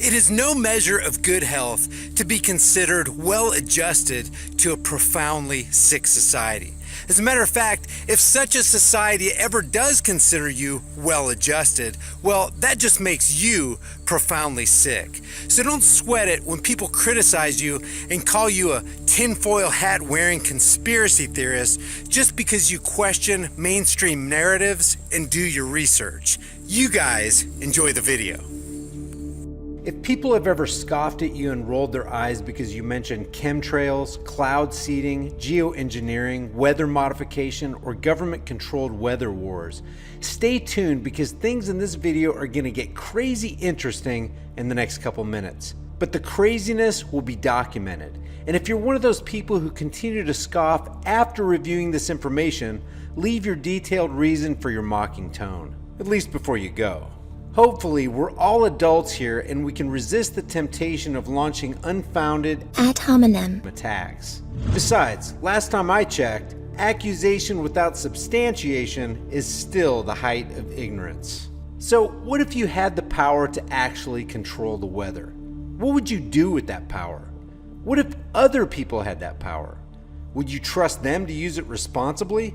It is no measure of good health to be considered well-adjusted to a profoundly sick society. As a matter of fact, if such a society ever does consider you well-adjusted, well, that just makes you profoundly sick. So don't sweat it when people criticize you and call you a tinfoil hat wearing conspiracy theorist just because you question mainstream narratives and do your research. You guys enjoy the video. If people have ever scoffed at you and rolled their eyes because you mentioned chemtrails, cloud seeding, geoengineering, weather modification, or government-controlled weather wars, stay tuned because things in this video are going to get crazy interesting in the next couple minutes. But the craziness will be documented. And if you're one of those people who continue to scoff after reviewing this information, leave your detailed reason for your mocking tone, at least before you go. Hopefully, we're all adults here and we can resist the temptation of launching unfounded ad hominem attacks. Besides, last time I checked, accusation without substantiation is still the height of ignorance. So what if you had the power to actually control the weather? What would you do with that power? What if other people had that power? Would you trust them to use it responsibly?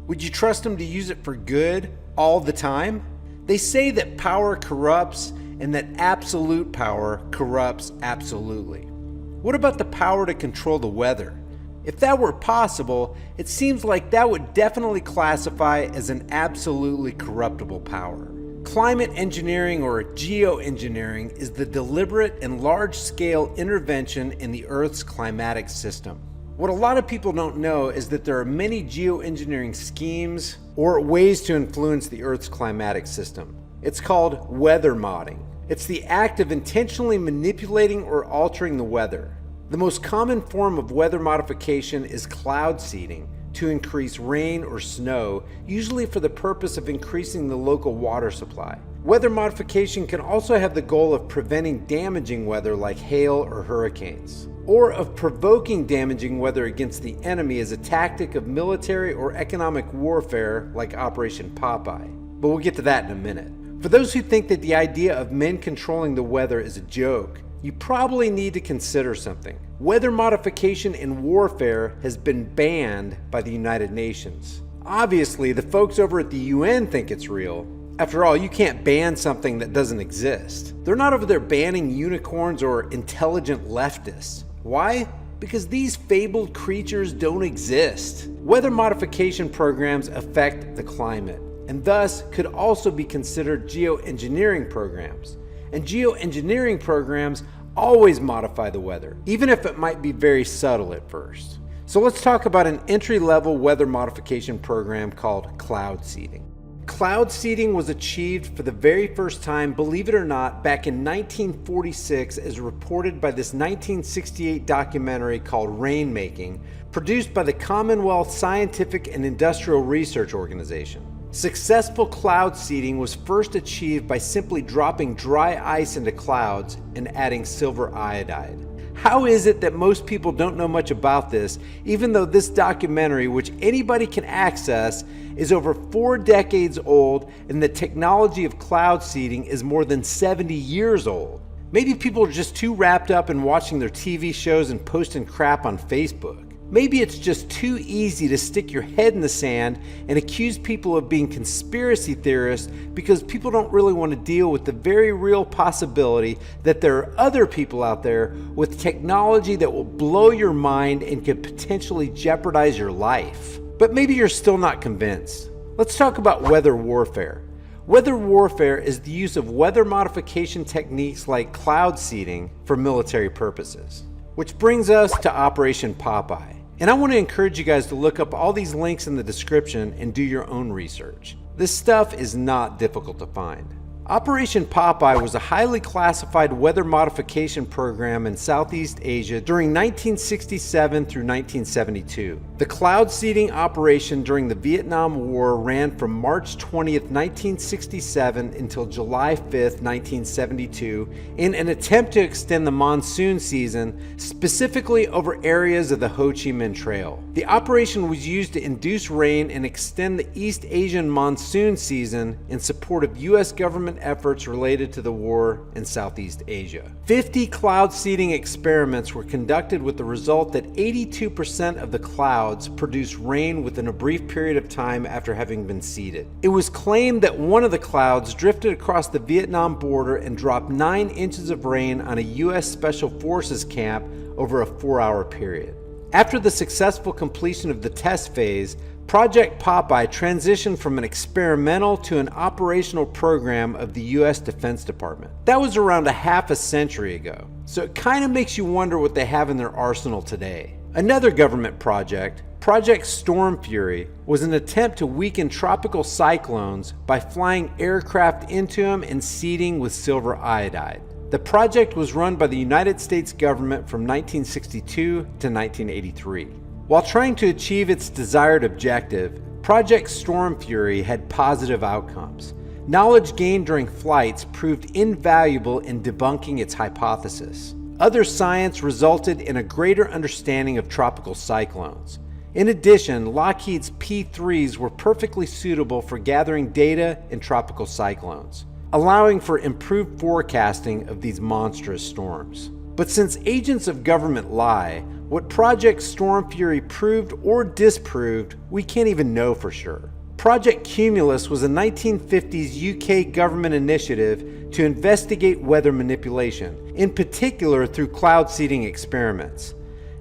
Would you trust them to use it for good all the time? They say that power corrupts and that absolute power corrupts absolutely. What about the power to control the weather? If that were possible, it seems like that would definitely classify as an absolutely corruptible power. Climate engineering or geoengineering is the deliberate and large-scale intervention in the Earth's climatic system. What a lot of people don't know is that there are many geoengineering schemes or ways to influence the Earth's climatic system. It's called weather modding. It's the act of intentionally manipulating or altering the weather. The most common form of weather modification is cloud seeding to increase rain or snow, usually for the purpose of increasing the local water supply. Weather modification can also have the goal of preventing damaging weather like hail or hurricanes, or of provoking damaging weather against the enemy as a tactic of military or economic warfare like Operation Popeye. But we'll get to that in a minute. For those who think that the idea of men controlling the weather is a joke, you probably need to consider something. Weather modification in warfare has been banned by the United Nations. Obviously, the folks over at the UN think it's real. After all, you can't ban something that doesn't exist. They're not over there banning unicorns or intelligent leftists. Why? Because these fabled creatures don't exist. Weather modification programs affect the climate, and thus could also be considered geoengineering programs. And geoengineering programs always modify the weather, even if it might be very subtle at first. So let's talk about an entry-level weather modification program called cloud seeding. Cloud seeding was achieved for the very first time, believe it or not, back in 1946 as reported by this 1968 documentary called Rainmaking, produced by the Commonwealth Scientific and Industrial Research Organization. Successful cloud seeding was first achieved by simply dropping dry ice into clouds and adding silver iodide. How is it that most people don't know much about this, even though this documentary, which anybody can access, is over 4 decades old and the technology of cloud seeding is more than 70 years old? Maybe people are just too wrapped up in watching their TV shows and posting crap on Facebook. Maybe it's just too easy to stick your head in the sand and accuse people of being conspiracy theorists because people don't really want to deal with the very real possibility that there are other people out there with technology that will blow your mind and could potentially jeopardize your life. But maybe you're still not convinced. Let's talk about weather warfare. Weather warfare is the use of weather modification techniques like cloud seeding for military purposes. Which brings us to Operation Popeye. And I want to encourage you guys to look up all these links in the description and do your own research. This stuff is not difficult to find. Operation Popeye was a highly classified weather modification program in Southeast Asia during 1967 through 1972. The cloud seeding operation during the Vietnam War ran from March 20th, 1967 until July 5th, 1972 in an attempt to extend the monsoon season, specifically over areas of the Ho Chi Minh Trail. The operation was used to induce rain and extend the East Asian monsoon season in support of U.S. government government efforts related to the war in Southeast Asia. 50 cloud seeding experiments were conducted with the result that 82% of the clouds produced rain within a brief period of time after having been seeded. It was claimed that one of the clouds drifted across the Vietnam border and dropped 9 inches of rain on a U.S. Special Forces camp over a 4-hour period. After the successful completion of the test phase, Project Popeye transitioned from an experimental to an operational program of the U.S. Defense Department. That was around a half a century ago, so it kind of makes you wonder what they have in their arsenal today. Another government project, Project Storm Fury, was an attempt to weaken tropical cyclones by flying aircraft into them and seeding with silver iodide. The project was run by the United States government from 1962 to 1983. While trying to achieve its desired objective, Project Storm Fury had positive outcomes. Knowledge gained during flights proved invaluable in debunking its hypothesis. Other science resulted in a greater understanding of tropical cyclones. In addition, Lockheed's P-3s were perfectly suitable for gathering data in tropical cyclones, allowing for improved forecasting of these monstrous storms. But since agents of government lie, what Project Storm Fury proved or disproved, we can't even know for sure. Project Cumulus was a 1950s UK government initiative to investigate weather manipulation, in particular through cloud seeding experiments.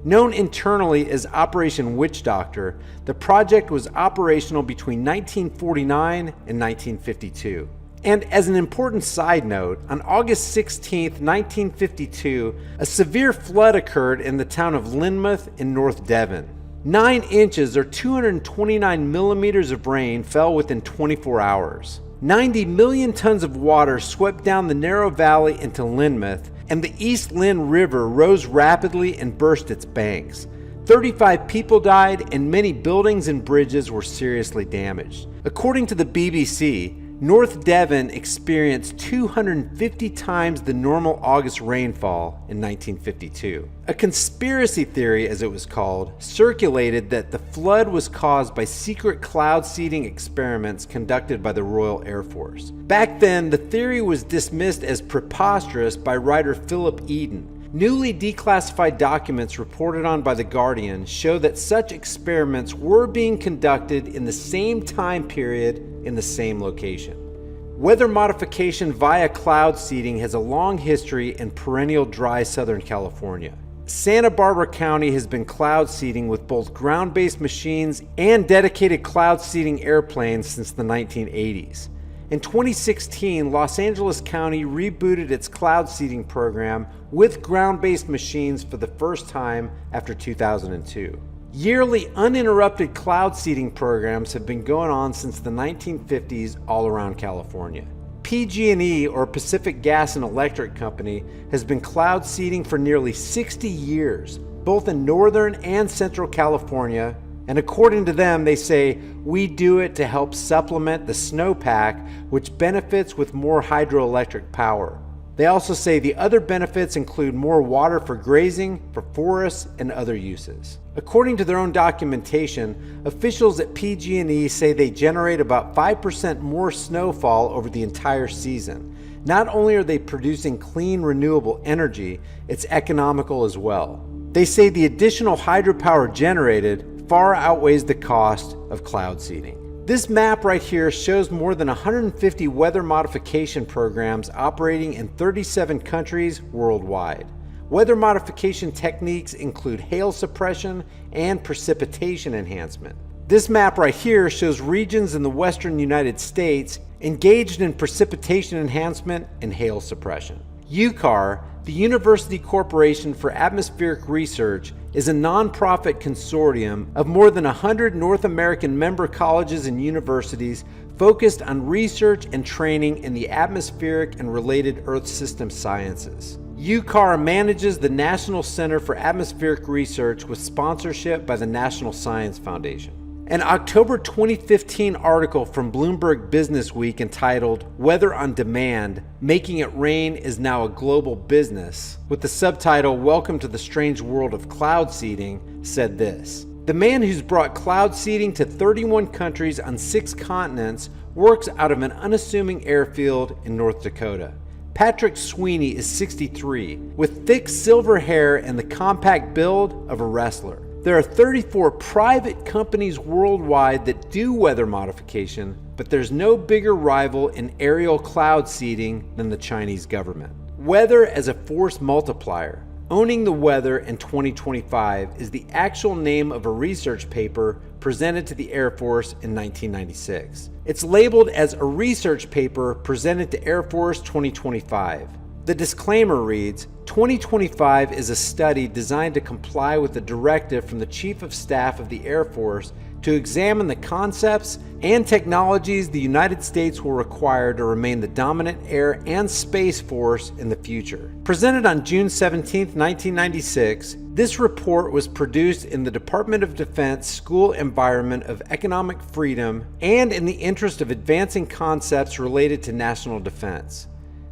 Known internally as Operation Witch Doctor, the project was operational between 1949 and 1952. And as an important side note, on August 16, 1952, a severe flood occurred in the town of Lynmouth in North Devon. 9 inches or 229 millimeters of rain fell within 24 hours. 90 million tons of water swept down the narrow valley into Lynmouth, and the East Lynn River rose rapidly and burst its banks. 35 people died, and many buildings and bridges were seriously damaged. According to the BBC, North Devon experienced 250 times the normal August rainfall in 1952. A conspiracy theory, as it was called, circulated that the flood was caused by secret cloud seeding experiments conducted by the Royal Air Force. Back then, the theory was dismissed as preposterous by writer Philip Eden. Newly declassified documents reported on by The Guardian show that such experiments were being conducted in the same time period in the same location. Weather modification via cloud seeding has a long history in perennial dry Southern California. Santa Barbara County has been cloud seeding with both ground-based machines and dedicated cloud seeding airplanes since the 1980s. In 2016, Los Angeles County rebooted its cloud seeding program with ground-based machines for the first time after 2002. Yearly uninterrupted cloud seeding programs have been going on since the 1950s all around California. PG&E, or Pacific Gas and Electric Company, has been cloud seeding for nearly 60 years, both in Northern and Central California. And according to them, they say, we do it to help supplement the snowpack, which benefits with more hydroelectric power. They also say the other benefits include more water for grazing, for forests, and other uses. According to their own documentation, officials at PG&E say they generate about 5% more snowfall over the entire season. Not only are they producing clean, renewable energy, it's economical as well. They say the additional hydropower generated far outweighs the cost of cloud seeding. This map right here shows more than 150 weather modification programs operating in 37 countries worldwide. Weather modification techniques include hail suppression and precipitation enhancement. This map right here shows regions in the western United States engaged in precipitation enhancement and hail suppression. UCAR, the University Corporation for Atmospheric Research, is a nonprofit consortium of more than 100 North American member colleges and universities focused on research and training in the atmospheric and related Earth system sciences. UCAR manages the National Center for Atmospheric Research with sponsorship by the National Science Foundation. An October 2015 article from Bloomberg Businessweek entitled "Weather on Demand: Making It Rain is Now a Global Business," with the subtitle "Welcome to the Strange World of Cloud Seeding," said this: "The man who's brought cloud seeding to 31 countries on 6 continents works out of an unassuming airfield in North Dakota. Patrick Sweeney is 63, with thick silver hair and the compact build of a wrestler. There are 34 private companies worldwide that do weather modification, but there's no bigger rival in aerial cloud seeding than the Chinese government. Weather as a force multiplier. Owning the Weather in 2025 is the actual name of a research paper presented to the Air Force in 1996. It's labeled as a research paper presented to Air Force 2025. The disclaimer reads, 2025 is a study designed to comply with the directive from the Chief of Staff of the Air Force to examine the concepts and technologies the United States will require to remain the dominant air and space force in the future. Presented on June 17, 1996, this report was produced in the Department of Defense School Environment of Economic Freedom and in the interest of advancing concepts related to national defense.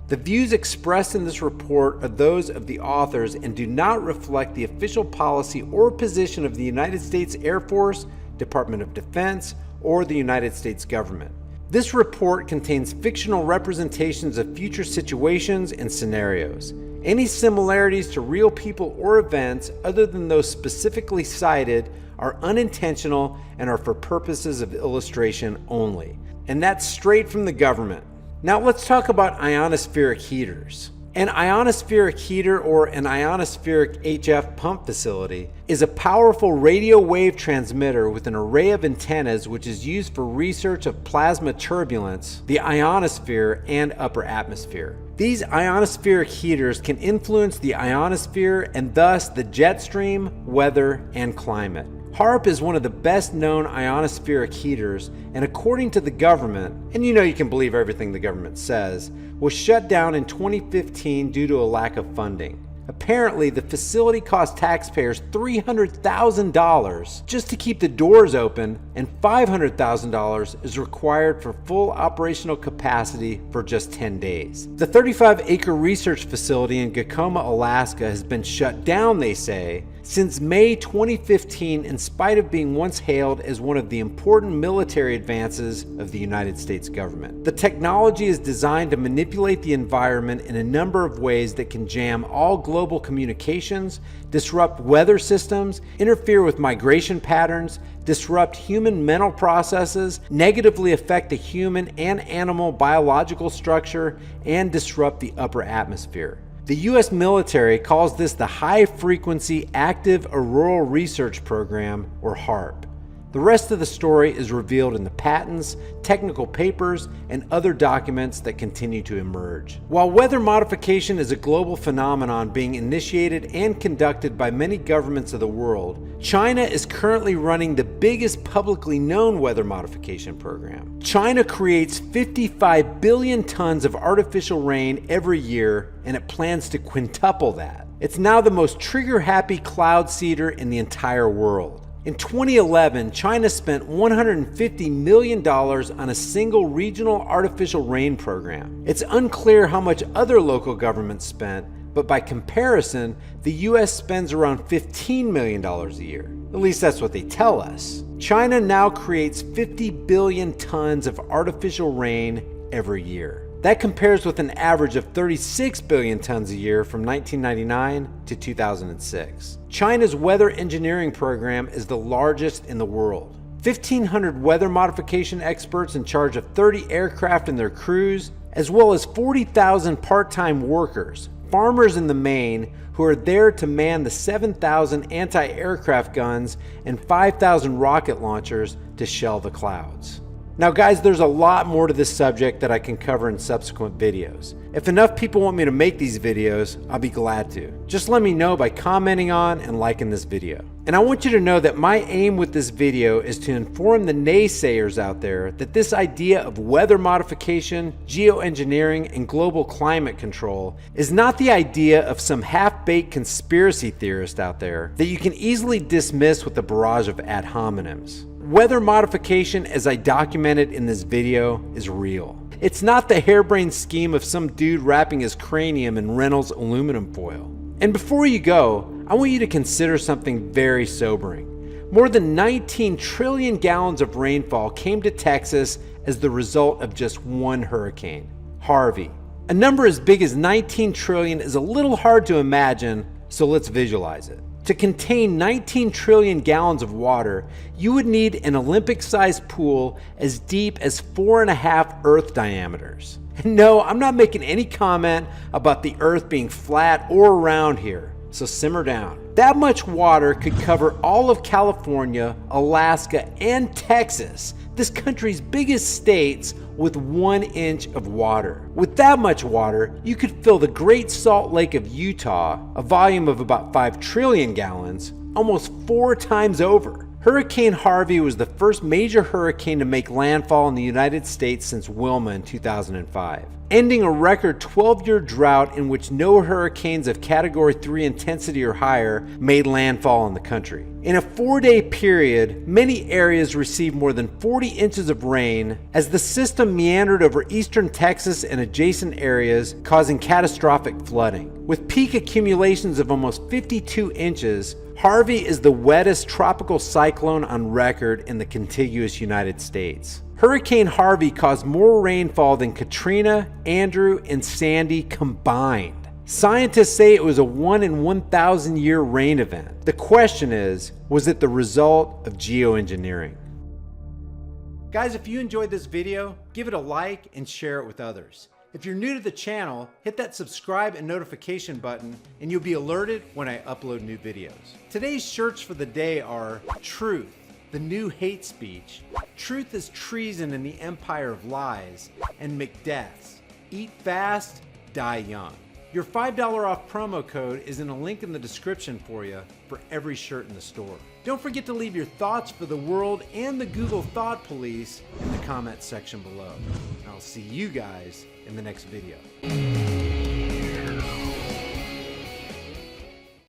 The views expressed in this report are those of the authors and do not reflect the official policy or position of the United States Air Force, Department of Defense, or the United States government. This report contains fictional representations of future situations and scenarios. Any similarities to real people or events other than those specifically cited are unintentional and are for purposes of illustration only. And that's straight from the government. Now let's talk about ionospheric heaters. An ionospheric heater, or an ionospheric HF pump facility, is a powerful radio wave transmitter with an array of antennas which is used for research of plasma turbulence, the ionosphere, and upper atmosphere. These ionospheric heaters can influence the ionosphere and thus the jet stream, weather, and climate. HAARP is one of the best known ionospheric heaters, and according to the government, and you know you can believe everything the government says, was shut down in 2015 due to a lack of funding. Apparently, the facility cost taxpayers $300,000 just to keep the doors open, and $500,000 is required for full operational capacity for just 10 days. The 35-acre research facility in Gacoma, Alaska has been shut down, they say, since May 2015, in spite of being once hailed as one of the important military advances of the United States government. The technology is designed to manipulate the environment in a number of ways that can jam all global communications, disrupt weather systems, interfere with migration patterns, disrupt human mental processes, negatively affect the human and animal biological structure, and disrupt the upper atmosphere. The U.S. military calls this the High Frequency Active Auroral Research Program, or HAARP. The rest of the story is revealed in the patents, technical papers, and other documents that continue to emerge. While weather modification is a global phenomenon being initiated and conducted by many governments of the world, China is currently running the biggest publicly known weather modification program. China creates 55 billion tons of artificial rain every year, and it plans to quintuple that. It's now the most trigger-happy cloud seeder in the entire world. In 2011, China spent $150 million on a single regional artificial rain program. It's unclear how much other local governments spent, but by comparison, the US spends around $15 million a year. At least that's what they tell us. China now creates 50 billion tons of artificial rain every year. That compares with an average of 36 billion tons a year from 1999 to 2006. China's weather engineering program is the largest in the world. 1,500 weather modification experts in charge of 30 aircraft and their crews, as well as 40,000 part-time workers, farmers in the main, who are there to man the 7,000 anti-aircraft guns and 5,000 rocket launchers to shell the clouds. Now guys, there's a lot more to this subject that I can cover in subsequent videos. If enough people want me to make these videos, I'll be glad to. Just let me know by commenting on and liking this video. And I want you to know that my aim with this video is to inform the naysayers out there that this idea of weather modification, geoengineering, and global climate control is not the idea of some half-baked conspiracy theorist out there that you can easily dismiss with a barrage of ad hominems. Weather modification, as I documented in this video, is real. It's not the harebrained scheme of some dude wrapping his cranium in Reynolds aluminum foil. And before you go, I want you to consider something very sobering. More than 19 trillion gallons of rainfall came to Texas as the result of just one hurricane, Harvey. A number as big as 19 trillion is a little hard to imagine, so let's visualize it. To contain 19 trillion gallons of water, you would need an Olympic-sized pool as deep as 4.5 Earth diameters. And no, I'm not making any comment about the Earth being flat or round here, so simmer down. That much water could cover all of California, Alaska, and Texas, this country's biggest states, with 1 inch of water. With that much water, you could fill the Great Salt Lake of Utah, a volume of about 5 trillion gallons, almost 4 times over. Hurricane Harvey was the first major hurricane to make landfall in the United States since Wilma in 2005, ending a record 12-year drought in which no hurricanes of Category 3 intensity or higher made landfall in the country. In a 4-day period, many areas received more than 40 inches of rain as the system meandered over eastern Texas and adjacent areas, causing catastrophic flooding. With peak accumulations of almost 52 inches, Harvey is the wettest tropical cyclone on record in the contiguous United States. Hurricane Harvey caused more rainfall than Katrina, Andrew, and Sandy combined. Scientists say it was a 1 in 1,000 year rain event. The question is, was it the result of geoengineering? Guys, if you enjoyed this video, give it a like and share it with others. If you're new to the channel, hit that subscribe and notification button and you'll be alerted when I upload new videos. Today's shirts for the day are Truth, the new hate speech, Truth is treason in the empire of lies, and Macbeth's eat fast, die young. Your $5 off promo code is in a link in the description for you for every shirt in the store. Don't forget to leave your thoughts for the world and the Google Thought Police in the comments section below. I'll see you guys in the next video.